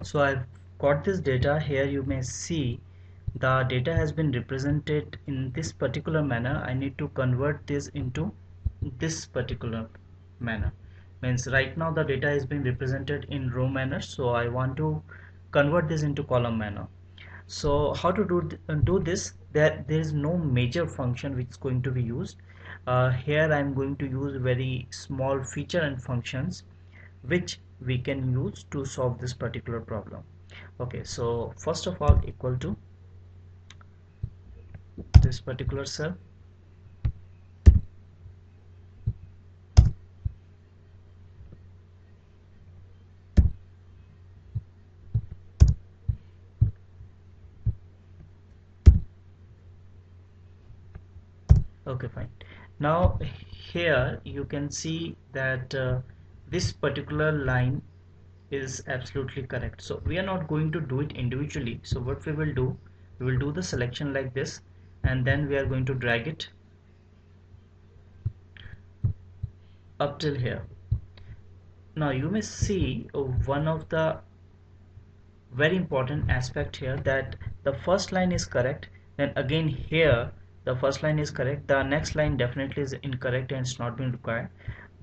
So I've got this data here. You may see the data has been represented in this particular manner. I need to convert this into this particular manner. Means right now the data is being represented in row manner, so I want to convert this into column manner. So how to do this? There is no major function which is going to be used. Here I am going to use very small feature and functions which we can use to solve this particular problem. Okay, so first of all, equal to this particular cell, okay, fine. Now here you can see that this particular line is absolutely correct. So we are not going to do it individually. So what we will do, we will do the selection like this, and then we are going to drag it up till here. Now you may see one of the very important aspect here, that the first line is correct, then again here the first line is correct, the next line definitely is incorrect and it's not been required,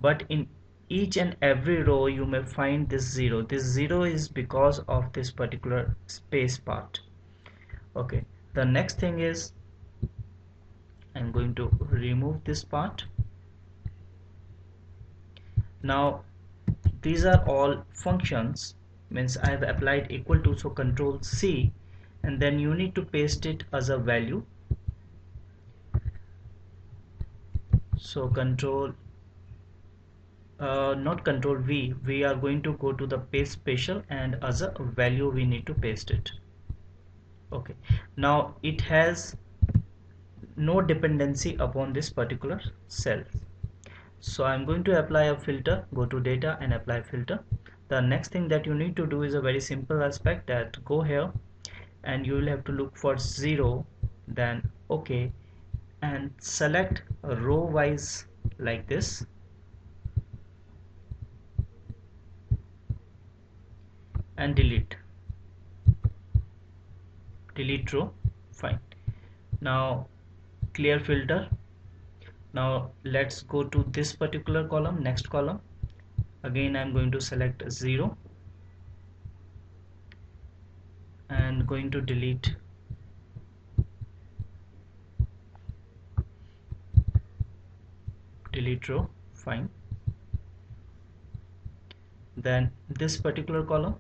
but in each and every row you may find this zero. This zero is because of this particular space part. Okay, the next thing is I'm going to remove this part. Now these are all functions, means I have applied equal to, so control C, and then you need to paste it as a value. So control not control V, we are going to go to the paste special, and as a value we need to paste it. Okay, now it has no dependency upon this particular cell. So I'm going to apply a filter, go to data and apply filter. The next thing that you need to do is a very simple aspect, that go here and you will have to look for 0, then OK, and select row wise like this, and delete row. Fine. Now clear filter. Now let's go to this particular column, next column. Again I'm going to select 0 and going to delete row. Fine. Then this particular column,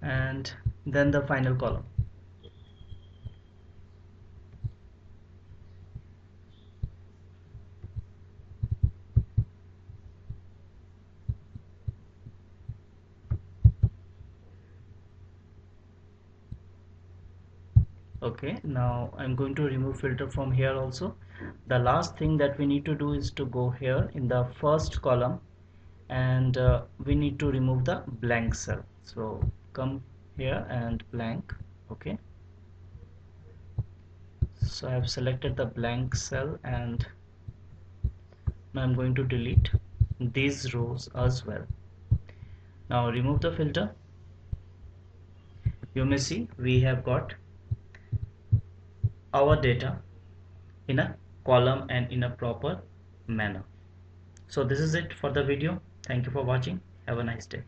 and then the final column. Okay, now I'm going to remove filter from here also. The last thing that we need to do is to go here in the first column, and we need to remove the blank cell. So come here and blank. Okay, so I have selected the blank cell, and now I'm going to delete these rows as well. Now remove the filter. You may see we have got our data in a column and in a proper manner. So this is it for the video. Thank you for watching. Have a nice day.